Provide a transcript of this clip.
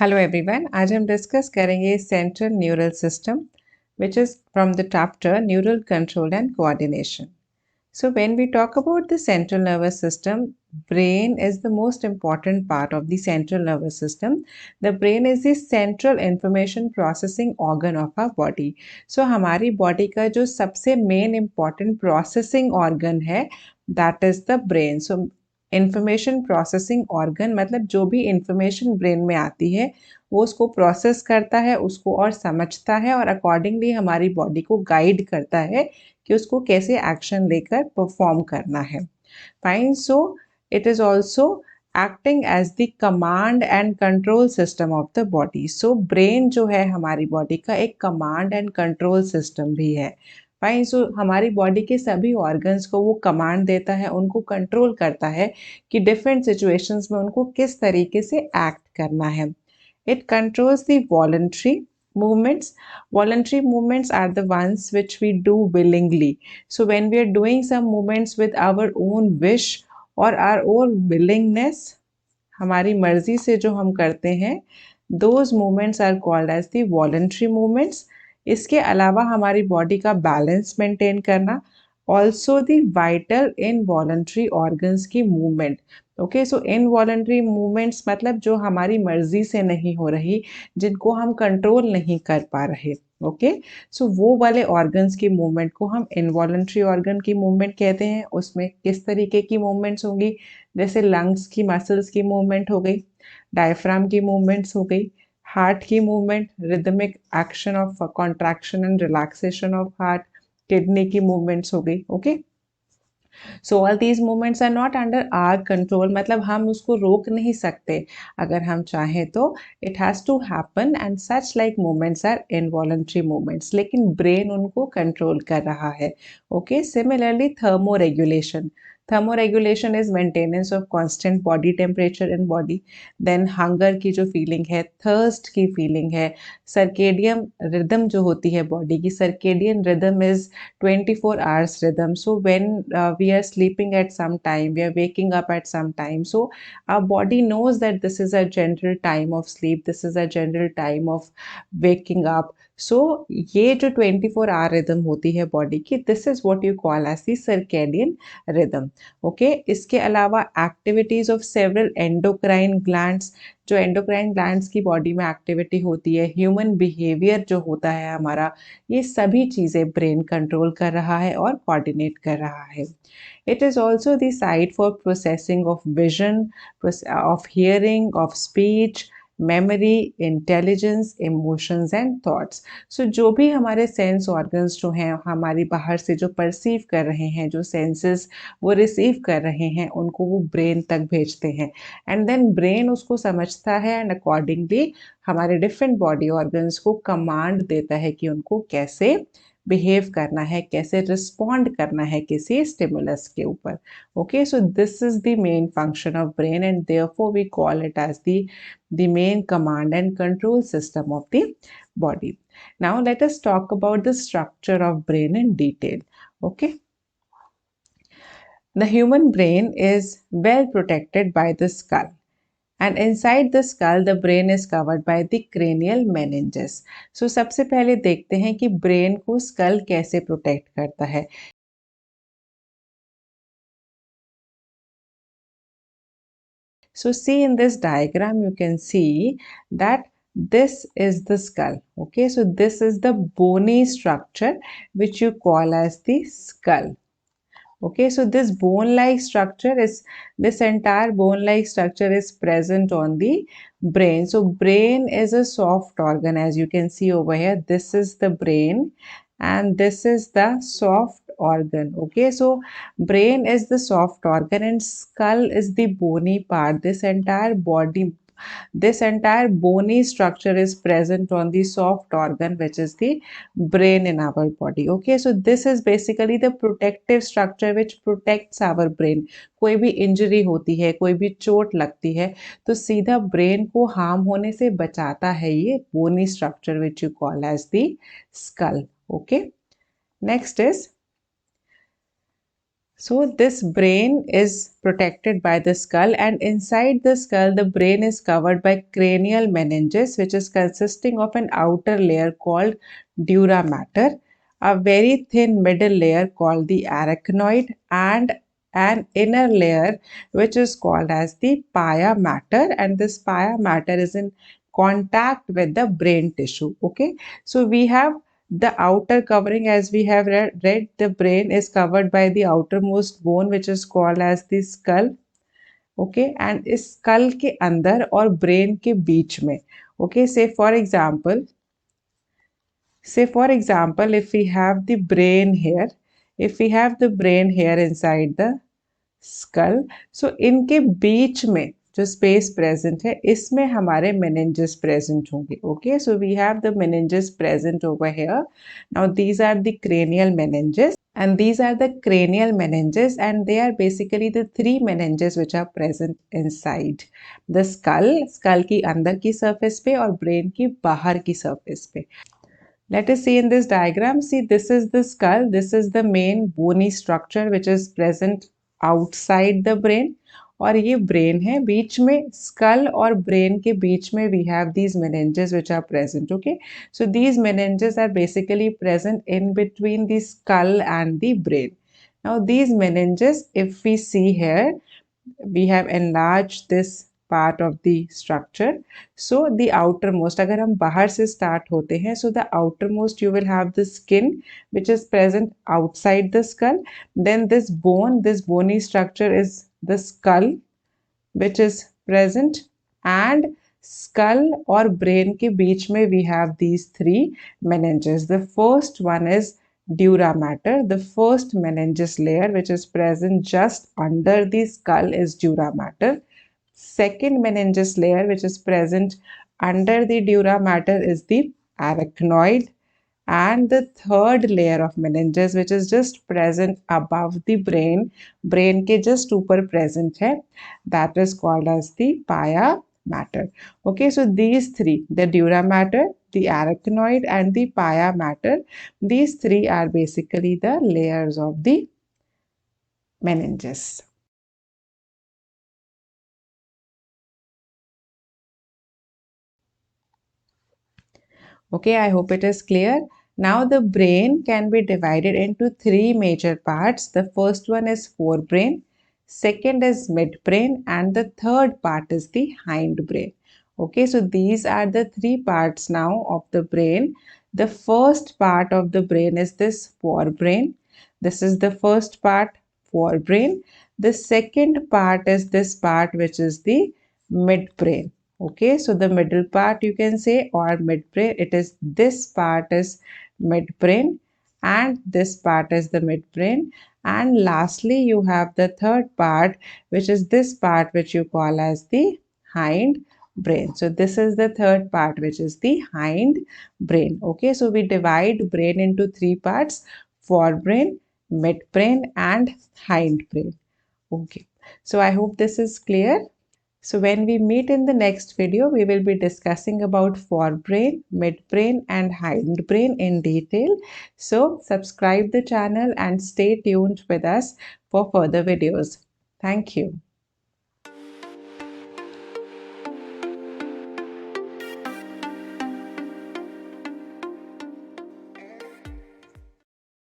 Hello everyone, आज हम discuss करेंगे central neural system which is from the chapter neural control and coordination. So when we talk about the central nervous system, brain is the most important part of the central nervous system. The brain is the central information processing organ of our body. So हमारी body का जो सबसे main important processing organ है, that is the brain. So information processing organ मतलब जो भी information brain में आती है वो उसको प्रोसेस करता है, उसको और समझता है और अकॉर्डिंगली हमारी बॉडी को गाइड करता है कि उसको कैसे एक्शन लेकर परफॉर्म करना है. Fine. So it is also acting as the command and control system of the body. So brain जो है हमारी बॉडी का एक कमांड एंड कंट्रोल सिस्टम भी है. फाइन. सो हमारी बॉडी के सभी ऑर्गन्स को वो कमांड देता है, उनको कंट्रोल करता है कि डिफरेंट सिचुएशंस में उनको किस तरीके से एक्ट करना है. It controls the voluntary movements. Voluntary movements are the ones which we do willingly. So when we are doing some movements with our own wish or our own willingness, हमारी मर्जी से जो हम करते हैं, those movements are called as the voluntary movements. इसके अलावा हमारी बॉडी का बैलेंस मेंटेन करना, also the vital involuntary organs की मूवमेंट. ओके, सो इनवॉलंटरी मूवमेंट्स मतलब जो हमारी मर्जी से नहीं हो रही, जिनको हम कंट्रोल नहीं कर पा रहे. ओके, सो वो वाले ऑर्गन्स की मूवमेंट को हम इनवॉलंटरी ऑर्गन की मूवमेंट कहते हैं. उसमें किस तरीके की मूवमेंट्स होंगी, जैसे लंग्स की मसल्स की मूवमेंट हो गई, डायफ्राम की मूवमेंट्स हो गई, हार्ट की movement, rhythmic action of contraction and relaxation of heart, kidney की मूवमेंट्स हो गई. Okay, so all these movements are not under our control, मतलब हम उसको रोक नहीं सकते. अगर हम चाहें तो it has to happen and such like movements are involuntary movements, लेकिन ब्रेन उनको कंट्रोल कर रहा है. Okay, similarly thermoregulation. Thermoregulation is maintenance of constant body temperature in body. Then hunger की जो feeling है, thirst की feeling है, circadian rhythm जो होती है body की, circadian rhythm is 24 hours rhythm. So when we are sleeping at some time, we are waking up at some time. So our body knows that this is a general time of sleep, this is a general time of waking up. सो ये जो 24 our rhythm होती है body की, this is what you call as the circadian rhythm. Okay, इसके अलावा activities of several endocrine glands, जो endocrine glands की body में एक्टिविटी होती है, ह्यूमन बिहेवियर जो होता है हमारा, ये सभी चीज़ें ब्रेन कंट्रोल कर रहा है और कोऑर्डिनेट कर रहा है. It is also the site for processing of vision, of hearing, of speech, memory, intelligence, emotions and thoughts. So जो भी हमारे सेंस ऑर्गन्स जो हैं हमारी बाहर से जो परसीव कर रहे हैं, जो सेंसेस वो रिसीव कर रहे हैं, उनको वो ब्रेन तक भेजते हैं एंड देन ब्रेन उसको समझता है एंड अकॉर्डिंगली हमारे डिफरेंट बॉडी ऑर्गन्स को कमांड देता है कि उनको कैसे बिहेव करना है, कैसे रिस्पॉन्ड करना है किसी स्टिमुलस के ऊपर. Okay, so this is the main function of brain and therefore we call it as the main command and control system of the body. Now let us talk about the structure of brain in detail. Okay, the human brain is well protected by the skull. And inside the skull, the brain is covered by the cranial meninges. So सबसे पहले देखते हैं कि brain को school कैसे protect करता है. So see in this diagram, you can see that this is the skull. Okay, so this is the bony structure which you call as the skull. Okay, so this bone-like structure is, this entire bone-like structure is present on the brain. So brain is a soft organ, as you can see over here. This is the brain and this is the soft organ. Okay, so brain is the soft organ and skull is the bony part. This entire bony structure is present on the soft organ which is the brain in our body. Okay, so this is basically the protective structure which protects our brain. कोई भी injury होती है, कोई भी चोट लगती है तो सीधा ब्रेन को हार्म होने से बचाता है ये bony structure which you call as the skull. Okay, next is So this brain is protected by the skull, and inside the skull the brain is covered by cranial meninges, which is consisting of an outer layer called dura mater, a very thin middle layer called the arachnoid, and an inner layer which is called as the pia mater, and this pia mater is in contact with the brain tissue. Okay, so we have the outer covering, as we have read, the brain is covered by the outermost bone which is called as the skull. Okay, and इस skull के अंदर और brain के बीच में, okay, say for example, if we have the brain here, inside the skull, so इनके बीच में जो space present है इसमें हमारे meninges present होंगे. Okay, so we have the meninges present over here. Now these are the cranial meninges, and these are the cranial meninges, and they are basically the three meninges which are present inside the skull की अंदर की surface पे और brain की बाहर की surface पे. Let us see in this diagram. See, this is the skull. This is the main bony structure which is present outside the brain. और ये brain है. बीच में skull और brain के बीच में we have these meninges which are present. Okay, so these meninges are basically present in between the skull and the brain. Now these meninges, if we see here, we have enlarged this part of the structure. So the outermost, अगर हम बाहर से start होते हैं, so the outermost you will have the skin which is present outside the skull. Then this bony structure is the skull which is present, and skull और brain के बीच में we have these three meninges. The first one is dura mater. The first meninges layer which is present just under the skull is dura mater. Second meninges layer which is present under the dura mater is the arachnoid, and the third layer of meninges which is just present above the brain के just ऊपर present है, that is called as the pia mater. Okay, so these three, the dura mater, the arachnoid and the pia mater, these three are basically the layers of the meninges. Okay, I hope it is clear. Now the brain can be divided into three major parts. The first one is forebrain, second is midbrain, and the third part is the hindbrain. Okay, so these are the three parts now of the brain. The first part of the brain is this forebrain. This is the first part, forebrain. The second part is this part which is the midbrain. Okay, so the middle part you can say, or midbrain, it is this part is midbrain and this part is the midbrain, and lastly you have the third part which is this part which you call as the hind brain. So this is the third part which is the hind brain. Okay, so we divide brain into three parts: forebrain, midbrain and hindbrain. Okay, so I hope this is clear. So when we meet in the next video, we will be discussing about forebrain, midbrain and hindbrain in detail. So subscribe the channel and stay tuned with us for further videos. Thank you.